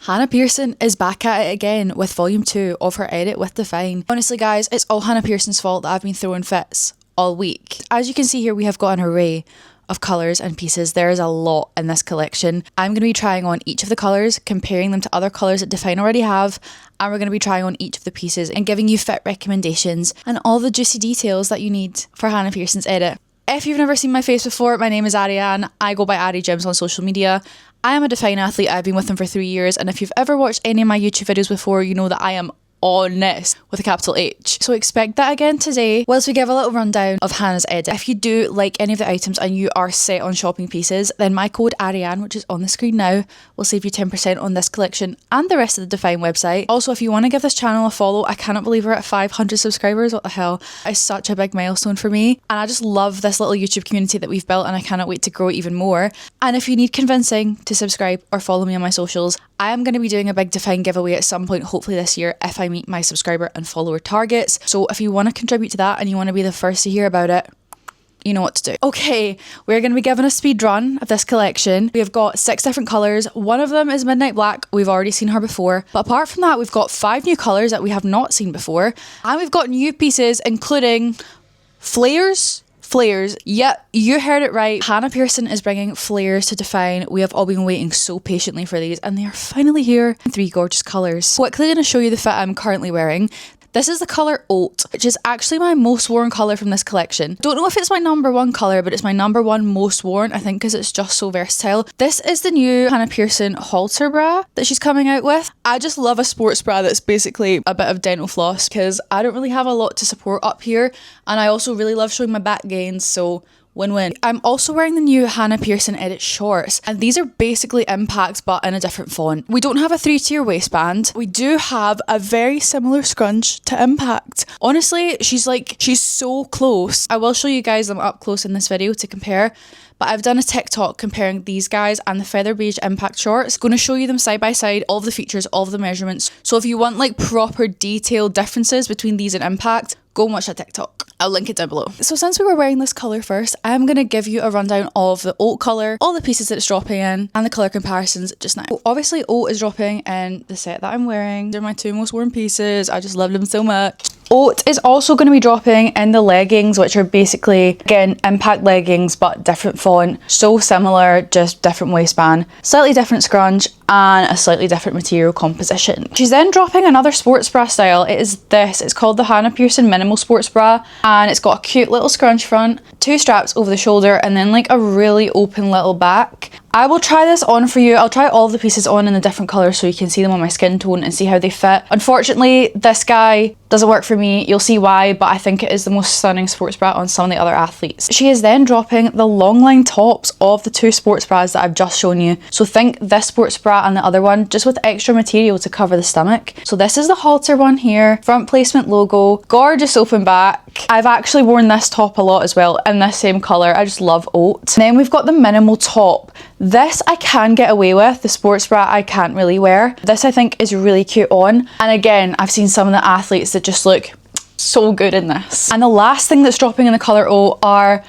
Hannah Pearson is back at it again with volume 2 of her edit with DFYNE. Honestly guys, it's all Hannah Pearson's fault that I've been throwing fits all week. As you can see here, we have got an array of colours and pieces. There is a lot in this collection. I'm going to be trying on each of the colours, comparing them to other colours that DFYNE already have, and we're going to be trying on each of the pieces and giving you fit recommendations and all the juicy details that you need for Hannah Pearson's edit. If you've never seen my face before, my name is ARIANE. I go by ari.gyms on social media. I am a DFYNE athlete. I've been with them for 3 years, and if you've ever watched any of my YouTube videos before, you know that I am honest with a capital H. So expect that again today whilst we give a little rundown of Hannah's edit. If you do like any of the items and you are set on shopping pieces, then my code ARIANE, which is on the screen now, will save you 10% on this collection and the rest of the DFYNE website. Also, if you want to give this channel a follow, I cannot believe we're at 500 subscribers. What the hell? It's such a big milestone for me, and I just love this little YouTube community that we've built, and I cannot wait to grow it even more. And if you need convincing to subscribe or follow me on my socials, I am going to be doing a big DFYNE giveaway at some point, hopefully this year, if I meet my subscriber and follower targets. So if you want to contribute to that and you want to be the first to hear about it, you know what to do. Okay, we're going to be giving a speed run of this collection. We have got 6 different colours. One of them is Midnight Black. We've already seen her before. But apart from that, we've got 5 new colours that we have not seen before. And we've got new pieces, including flares. Flares. Yep, you heard it right. Hannah Pearson is bringing flares to DFYNE. We have all been waiting so patiently for these, and they are finally here in 3 gorgeous colours. Quickly going to show you the fit I'm currently wearing. This is the colour Oat, which is actually my most worn colour from this collection. Don't know if it's my number 1 colour, but it's my number 1 most worn, I think, because it's just so versatile. This is the new Hannah Pearson halter bra that she's coming out with. I just love a sports bra that's basically a bit of dental floss, because I don't really have a lot to support up here, and I also really love showing my back gains, so win-win. I'm also wearing the new Hannah Pearson Edit shorts, and these are basically Impact but in a different font. We don't have a 3-tier waistband. We do have a very similar scrunch to Impact. Honestly, she's so close. I will show you guys them up close in this video to compare, but I've done a TikTok comparing these guys and the Feather Beige Impact shorts. Going to show you them side by side, all of the features, all of the measurements. So if you want like proper detailed differences between these and Impact, go and watch that TikTok. I'll link it down below. So since we were wearing this colour first, I'm going to give you a rundown of the Oat colour, all the pieces that it's dropping in, and the colour comparisons just now. Obviously, Oat is dropping in the set that I'm wearing. They're my 2 most worn pieces. I just love them so much. Oat is also going to be dropping in the leggings, which are basically, again, Impact leggings, but different font. So similar, just different waistband, slightly different scrunch, and a slightly different material composition. She's then dropping another sports bra style. It is this. It's called the Hannah Pearson Minimal Sports Bra, and it's got a cute little scrunch front, 2 straps over the shoulder, and then like a really open little back. I will try this on for you. I'll try all of the pieces on in the different colours so you can see them on my skin tone and see how they fit. Unfortunately, this guy doesn't work for me. You'll see why, but I think it is the most stunning sports bra on some of the other athletes. She is then dropping the longline tops of the 2 sports bras that I've just shown you. So think this sports bra and the other one, just with extra material to cover the stomach. So this is the halter one here, front placement logo, gorgeous open back. I've actually worn this top a lot as well in this same colour. I just love Oat. And then we've got the minimal top. This I can get away with. The sports bra I can't really wear. This I think is really cute on. And again, I've seen some of the athletes that just look so good in this. And the last thing that's dropping in the colour Oat are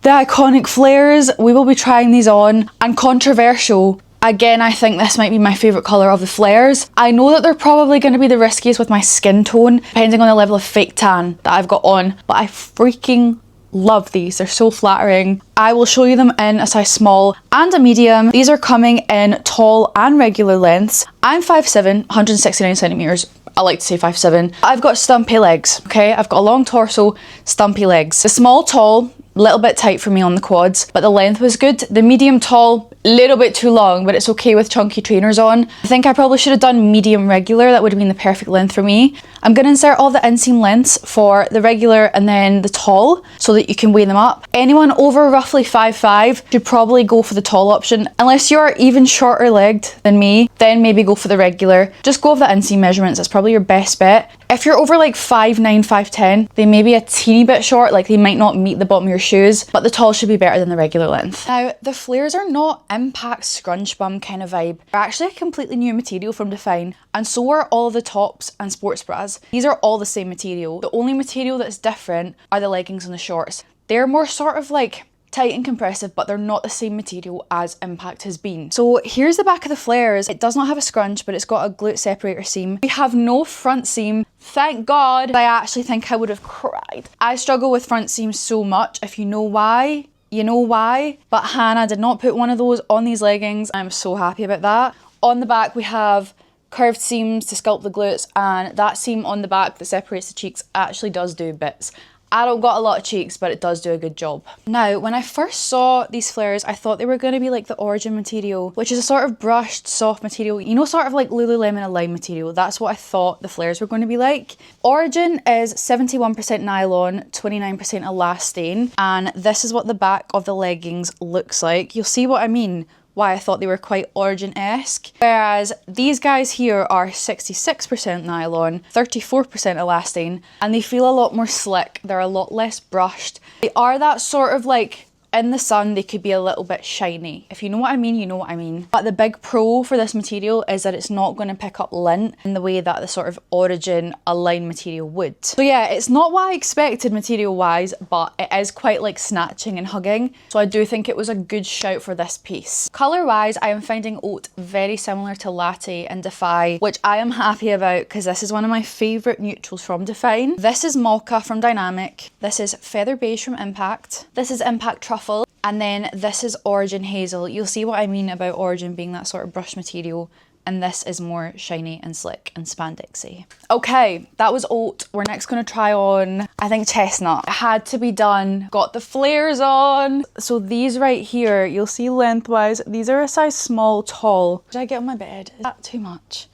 the iconic flares. We will be trying these on, and controversial. Again, I think this might be my favourite colour of the flares. I know that they're probably going to be the riskiest with my skin tone, depending on the level of fake tan that I've got on, but I freaking love these. They're so flattering. I will show you them in a size small and a medium. These are coming in tall and regular lengths. I'm 5'7", 169 centimetres. I like to say 5'7". I've got stumpy legs, okay? I've got a long torso, stumpy legs. The small, tall, little bit tight for me on the quads, but the length was good. The medium tall, little bit too long, but it's okay with chunky trainers on. I think I probably should have done medium regular. That would have been the perfect length for me. I'm going to insert all the inseam lengths for the regular and then the tall so that you can weigh them up. Anyone over roughly 5'5" should probably go for the tall option. Unless you're even shorter legged than me, then maybe go for the regular. Just go with the inseam measurements. That's probably your best bet. If you're over like 5'9", 5'10", they may be a teeny bit short, like they might not meet the bottom of your shoes, but the tall should be better than the regular length. Now, the flares are not Impact scrunch bum kind of vibe. They're actually a completely new material from DFYNE, and so are all of the tops and sports bras. These are all the same material. The only material that's different are the leggings and the shorts. They're more sort of like tight and compressive, but they're not the same material as Impact has been. So here's the back of the flares. It does not have a scrunch, but it's got a glute separator seam. We have no front seam. Thank God. I actually think I would have cried. I struggle with front seams so much. If you know why, you know why. But Hannah did not put one of those on these leggings. I'm so happy about that. On the back, we have curved seams to sculpt the glutes, and that seam on the back that separates the cheeks actually does do bits. I don't got a lot of cheeks, but it does do a good job. Now, when I first saw these flares, I thought they were going to be like the Origin material, which is a sort of brushed, soft material. You know, sort of like Lululemon Align material. That's what I thought the flares were going to be like. Origin is 71% nylon, 29% elastane, and this is what the back of the leggings looks like. You'll see what I mean, why I thought they were quite Origin-esque. Whereas these guys here are 66% nylon, 34% elastane, and they feel a lot more slick. They're a lot less brushed. They are that sort of like, in the sun, they could be a little bit shiny. If you know what I mean, you know what I mean. But the big pro for this material is that it's not going to pick up lint in the way that the sort of Origin Align material would. So yeah, it's not what I expected material-wise, but it is quite like snatching and hugging. So I do think it was a good shout for this piece. Colour-wise, I am finding Oat very similar to Latte and Defy, which I am happy about because this is one of my favourite neutrals from DFYNE. This is Mocha from Dynamic. This is Feather Beige from Impact. This is Impact Truffle. And then this is Origin Hazel. You'll see what I mean about Origin being that sort of brush material, and this is more shiny and slick and spandexy. Okay, that was Oat. We're next going to try on, I think, Chestnut. It had to be done. Got the flares on. So these right here, you'll see lengthwise, these are a size small, tall. Did I get on my bed? Is that too much?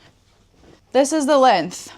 This is the length.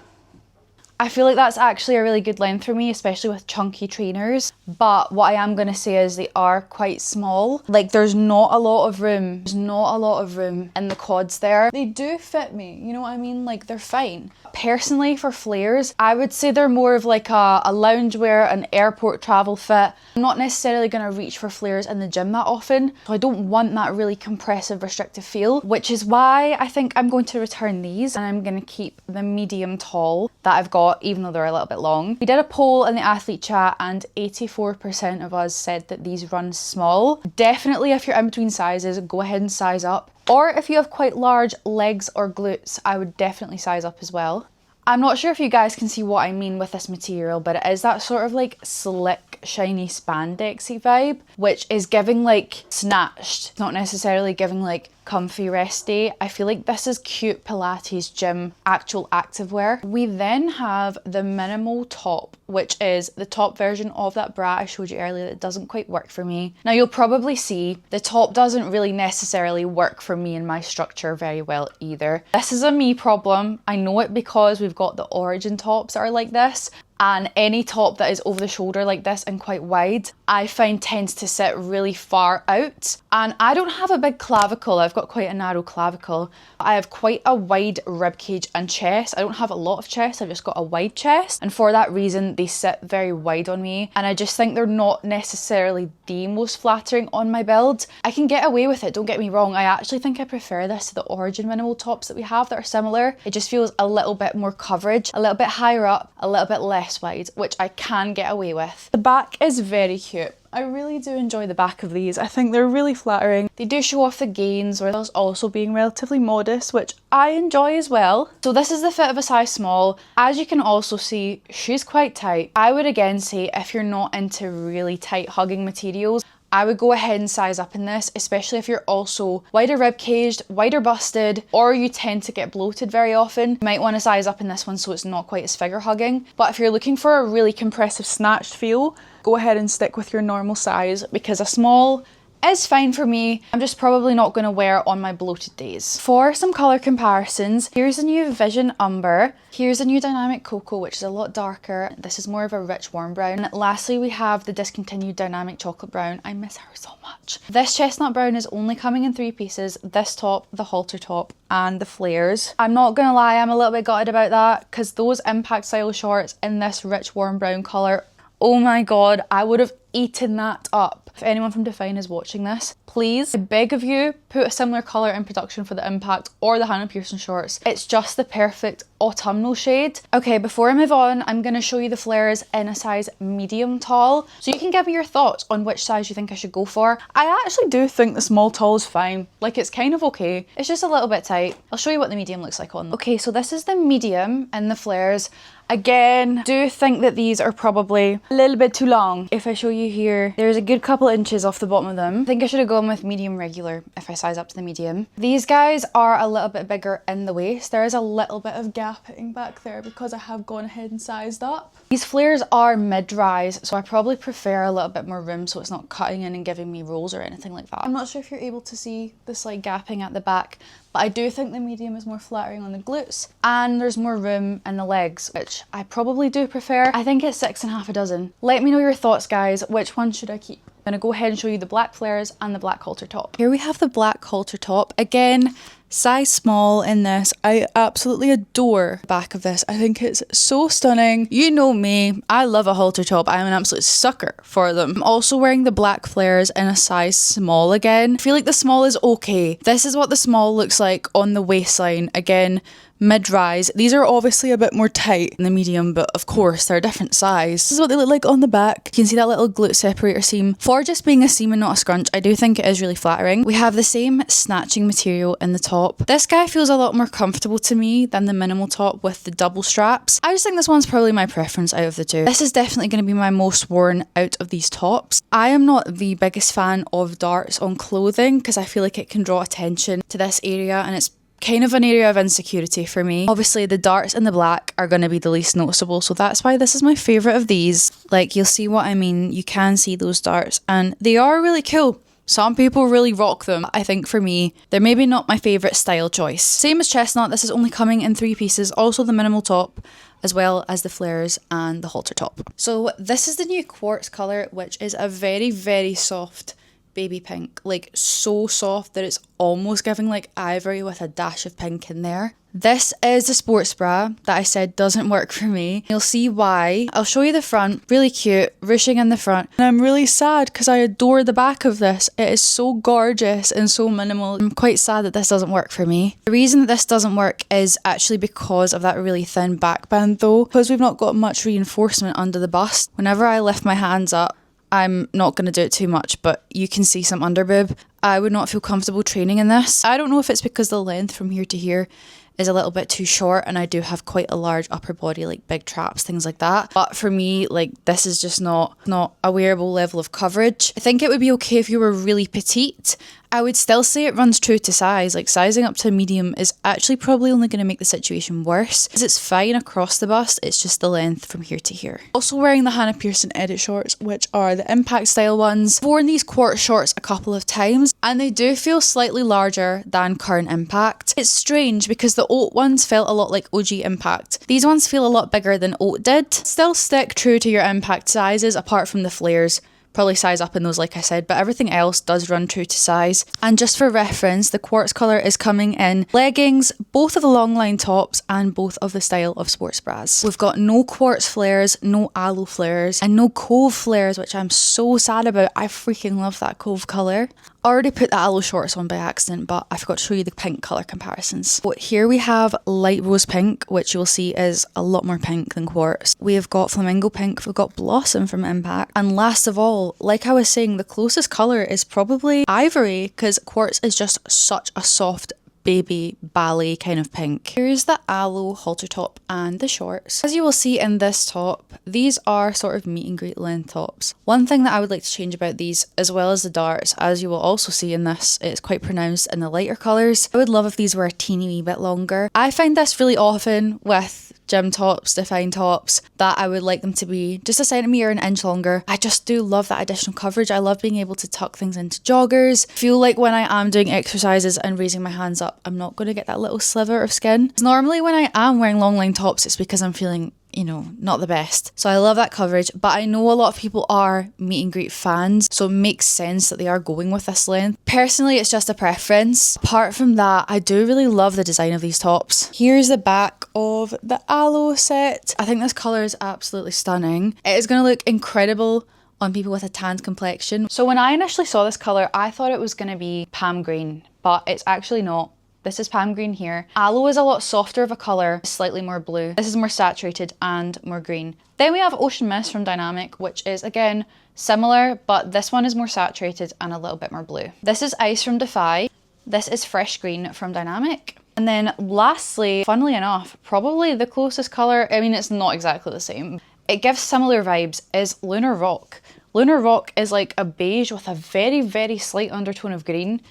I feel like that's actually a really good length for me, especially with chunky trainers. But what I am going to say is they are quite small. Like, there's not a lot of room. There's not a lot of room in the quads there. They do fit me, you know what I mean? Like, they're fine. Personally, for flares, I would say they're more of like a loungewear, an airport travel fit. I'm not necessarily going to reach for flares in the gym that often, so I don't want that really compressive, restrictive feel, which is why I think I'm going to return these, and I'm going to keep the medium tall that I've got, even though they're a little bit long. We did a poll in the athlete chat, and 84% of us said that these run small. Definitely, if you're in between sizes, go ahead and size up. Or if you have quite large legs or glutes, I would definitely size up as well. I'm not sure if you guys can see what I mean with this material, but it is that sort of like slick, shiny spandexy vibe, which is giving like snatched, not necessarily giving like comfy rest day. I feel like this is cute Pilates gym actual activewear. We then have the minimal top, which is the top version of that bra I showed you earlier that doesn't quite work for me. Now you'll probably see the top doesn't really necessarily work for me and my structure very well either. This is a me problem. I know it because we've got the Origin tops that are like this, and any top that is over the shoulder like this and quite wide, I find tends to sit really far out. And I don't have a big clavicle, I've got quite a narrow clavicle. I have quite a wide rib cage and chest. I don't have a lot of chest, I've just got a wide chest. And for that reason, they sit very wide on me. And I just think they're not necessarily the most flattering on my build. I can get away with it, don't get me wrong. I actually think I prefer this to the Origin minimal tops that we have that are similar. It just feels a little bit more coverage, a little bit higher up, a little bit less wide, which I can get away with. The back is very cute. I really do enjoy the back of these. I think they're really flattering. They do show off the gains while also being relatively modest, which I enjoy as well. So this is the fit of a size small. As you can also see, shoes quite tight. I would again say if you're not into really tight hugging materials, I would go ahead and size up in this, especially if you're also wider rib caged, wider busted, or you tend to get bloated very often. You might want to size up in this one so it's not quite as figure hugging. But if you're looking for a really compressive snatched feel, go ahead and stick with your normal size, because a small is fine for me. I'm just probably not going to wear it on my bloated days. For some colour comparisons, here's a new Vision Umber. Here's a new Dynamic Cocoa, which is a lot darker. This is more of a rich warm brown. And lastly, we have the discontinued Dynamic Chocolate Brown. I miss her so much. This Chestnut Brown is only coming in 3 pieces. This top, the halter top, and the flares. I'm not going to lie, I'm a little bit gutted about that, because those Impact style shorts in this rich warm brown colour, oh my god, I would have eaten that up. If anyone from DFYNE is watching this, please, I beg of you, put a similar colour in production for the Impact or the Hannah Pearson shorts. It's just the perfect autumnal shade. Okay, before I move on, I'm going to show you the flares in a size medium tall, so you can give me your thoughts on which size you think I should go for. I actually do think the small tall is fine. Like, it's kind of okay. It's just a little bit tight. I'll show you what the medium looks like on. Okay, so this is the medium in the flares. Again, do think that these are probably a little bit too long. If I show you here, there's a good couple inches off the bottom of them. I think I should have gone with medium regular if I size up to the medium. These guys are a little bit bigger in the waist. There is a little bit of gapping back there because I have gone ahead and sized up. These flares are mid-rise, so I probably prefer a little bit more room so it's not cutting in and giving me rolls or anything like that. I'm not sure if you're able to see the slight gapping at the back, but I do think the medium is more flattering on the glutes and there's more room in the legs, which I probably do prefer. I think it's 6.5 dozen. Let me know your thoughts, guys. Which one should I keep? I'm gonna go ahead and show you the black flares and the black halter top. Here we have the black halter top. Again, size small in this. I absolutely adore the back of this. I think it's so stunning. You know me, I love a halter top. I'm an absolute sucker for them. I'm also wearing the black flares in a size small again. I feel like the small is okay. This is what the small looks like on the waistline. Again, mid-rise. These are obviously a bit more tight than the medium, but of course they're a different size. This is what they look like on the back. You can see that little glute separator seam. For just being a seam and not a scrunch, I do think it is really flattering. We have the same snatching material in the top. This guy feels a lot more comfortable to me than the minimal top with the double straps. I just think this one's probably my preference out of the two. This is definitely going to be my most worn out of these tops. I am not the biggest fan of darts on clothing because I feel like it can draw attention to this area and it's kind of an area of insecurity for me. Obviously the darts in the black are going to be the least noticeable, so that's why this is my favourite of these. Like, you'll see what I mean. You can see those darts and they are really cool. Some people really rock them. I think for me, they're maybe not my favourite style choice. Same as Chestnut, this is only coming in 3 pieces, also the minimal top, as well as the flares and the halter top. So this is the new Quartz colour, which is a very, very soft baby pink, like so soft that it's almost giving like ivory with a dash of pink in there. This is the sports bra that I said doesn't work for me. You'll see why. I'll show you the front. Really cute, ruching in the front. And I'm really sad because I adore the back of this. It is so gorgeous and so minimal. I'm quite sad that this doesn't work for me. The reason that this doesn't work is actually because of that really thin backband though, because we've not got much reinforcement under the bust. Whenever I lift my hands up, I'm not going to do it too much, but you can see some underboob. I would not feel comfortable training in this. I don't know if it's because the length from here to here is a little bit too short and I do have quite a large upper body, like big traps, things like that. But for me, like, this is just not a wearable level of coverage. I think it would be okay if you were really petite. I would still say it runs true to size. Like, sizing up to a medium is actually probably only going to make the situation worse, because it's fine across the bust, it's just the length from here to here. Also wearing the Hannah Pearson edit shorts, which are the Impact style ones. I've worn these Quartz shorts a couple of times and they do feel slightly larger than current Impact. It's strange because the oat ones felt a lot like OG Impact. These ones feel a lot bigger than oat did. Still stick true to your Impact sizes apart from the flares. Probably size up in those, like I said, but everything else does run true to size. And just for reference, the Quartz colour is coming in leggings, both of the longline tops and both of the style of sports bras. We've got no Quartz flares, no Aloe flares, and no Cove flares, which I'm so sad about. I freaking love that Cove colour. Already put the Aloe shorts on by accident, but I forgot to show you the pink colour comparisons. But here we have light rose pink, which you'll see is a lot more pink than Quartz. We have got flamingo pink, we've got blossom from Impact, and last of all, like I was saying, the closest colour is probably ivory, because Quartz is just such a soft baby ballet kind of pink. Here's the Aloe halter top and the shorts. As you will see in this top, these are sort of meet and greet length tops. One thing that I would like to change about these, as well as the darts, as you will also see in this, it's quite pronounced in the lighter colours. I would love if these were a teeny wee bit longer. I find this really often with gym tops, DFYNE tops, that I would like them to be just a centimetre, an inch longer. I just do love that additional coverage. I love being able to tuck things into joggers. I feel like when I am doing exercises and raising my hands up, I'm not going to get that little sliver of skin. Normally when I am wearing long line tops, it's because I'm feeling, you know, not the best. So I love that coverage, but I know a lot of people are meet and greet fans, so it makes sense that they are going with this length. Personally, it's just a preference. Apart from that, I do really love the design of these tops. Here's the back of the Aloe set. I think this colour is absolutely stunning. It is going to look incredible on people with a tanned complexion. So when I initially saw this colour, I thought it was going to be Palm Green, but it's actually not. This is Palm Green here. Aloe is a lot softer of a colour, slightly more blue. This is more saturated and more green. Then we have Ocean Mist from Dynamic, which is again similar, but this one is more saturated and a little bit more blue. This is Ice from DFYNE. This is Fresh Green from Dynamic. And then lastly, funnily enough, probably the closest colour, I mean it's not exactly the same, it gives similar vibes, is Lunar Rock. Lunar Rock is like a beige with a very, very slight undertone of green.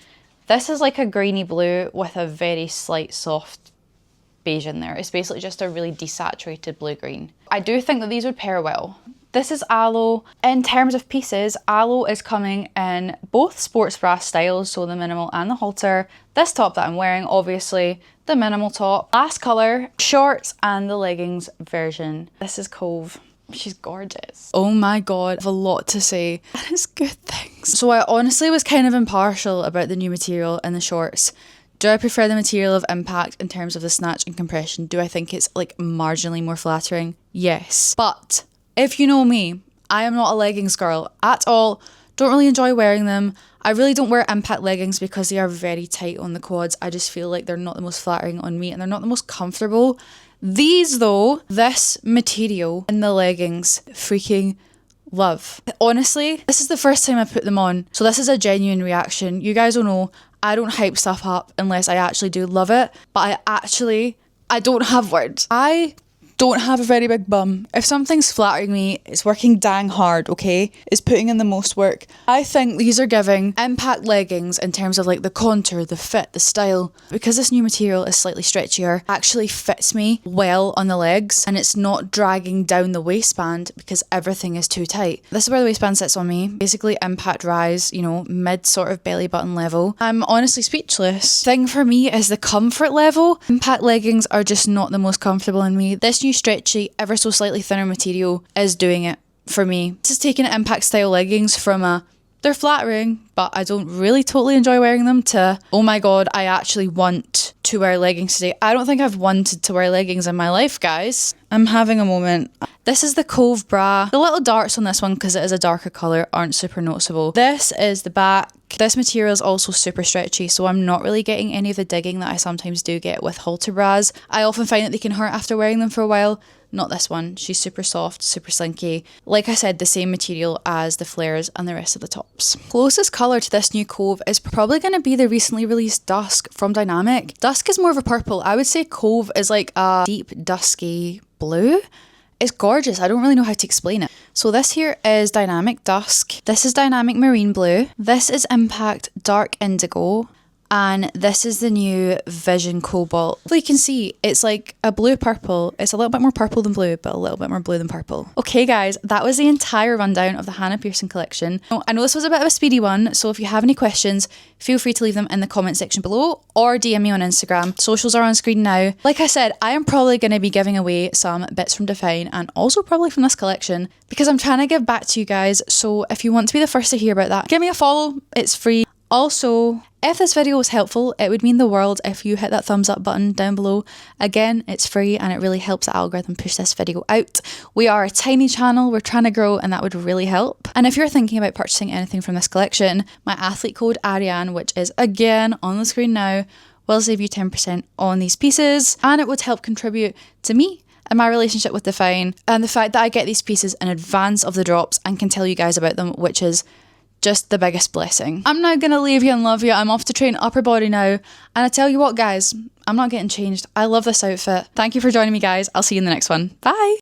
This is like a greeny blue with a very slight soft beige in there. It's basically just a really desaturated blue-green. I do think that these would pair well. This is Aloe. In terms of pieces, Aloe is coming in both sports bra styles, so the minimal and the halter. This top that I'm wearing, obviously, the minimal top. Last colour, shorts and the leggings version. This is Cove. She's gorgeous. Oh my god, I have a lot to say. That is good things. So I honestly was kind of impartial about the new material in the shorts. Do I prefer the material of Impact in terms of the snatch and compression? Do I think it's like marginally more flattering? Yes. But if you know me, I am not a leggings girl at all. Don't really enjoy wearing them. I really don't wear Impact leggings because they are very tight on the quads. I just feel like they're not the most flattering on me and they're not the most comfortable. These though, this material in the leggings, freaking love. Honestly, this is the first time I put them on, so this is a genuine reaction. You guys will know I don't hype stuff up unless I actually do love it, but I don't have words. I don't have a very big bum. If something's flattering me, it's working dang hard, okay? It's putting in the most work. I think these are giving Impact leggings in terms of like the contour, the fit, the style. Because this new material is slightly stretchier, actually fits me well on the legs and it's not dragging down the waistband because everything is too tight. This is where the waistband sits on me. Basically Impact rise, you know, mid sort of belly button level. I'm honestly speechless. Thing for me is the comfort level. Impact leggings are just not the most comfortable in me. This new stretchy, ever so slightly thinner material is doing it for me. This is taking Impact style leggings from they're flattering, but I don't really totally enjoy wearing them, to, oh my god, I actually want to wear leggings today. I don't think I've wanted to wear leggings in my life, guys. I'm having a moment. This is the Cove bra. The little darts on this one, because it is a darker colour, aren't super noticeable. This is the back. This material is also super stretchy, so I'm not really getting any of the digging that I sometimes do get with halter bras. I often find that they can hurt after wearing them for a while. Not this one. She's super soft, super slinky. Like I said, the same material as the flares and the rest of the tops. Closest colour to this new Cove is probably going to be the recently released Dusk from Dynamic. Dusk is more of a purple. I would say Cove is like a deep dusky blue. It's gorgeous. I don't really know how to explain it. So this here is Dynamic Dusk. This is Dynamic Marine Blue. This is Impact Dark Indigo. And this is the new Vision Cobalt. So you can see it's like a blue purple. It's a little bit more purple than blue, but a little bit more blue than purple. Okay guys, that was the entire rundown of the Hannah Pearson collection. I know this was a bit of a speedy one, so if you have any questions, feel free to leave them in the comment section below or DM me on Instagram. Socials are on screen now. Like I said, I am probably going to be giving away some bits from DFYNE and also probably from this collection because I'm trying to give back to you guys. So if you want to be the first to hear about that, give me a follow. It's free. Also, if this video was helpful, it would mean the world if you hit that thumbs up button down below. Again, it's free and it really helps the algorithm push this video out. We are a tiny channel, we're trying to grow, and that would really help. And if you're thinking about purchasing anything from this collection, my athlete code ARIANE, which is again on the screen now, will save you 10% on these pieces, and it would help contribute to me and my relationship with DFYNE and the fact that I get these pieces in advance of the drops and can tell you guys about them, which is just the biggest blessing. I'm now gonna leave you and love you. I'm off to train upper body now. And I tell you what guys, I'm not getting changed. I love this outfit. Thank you for joining me guys. I'll see you in the next one. Bye.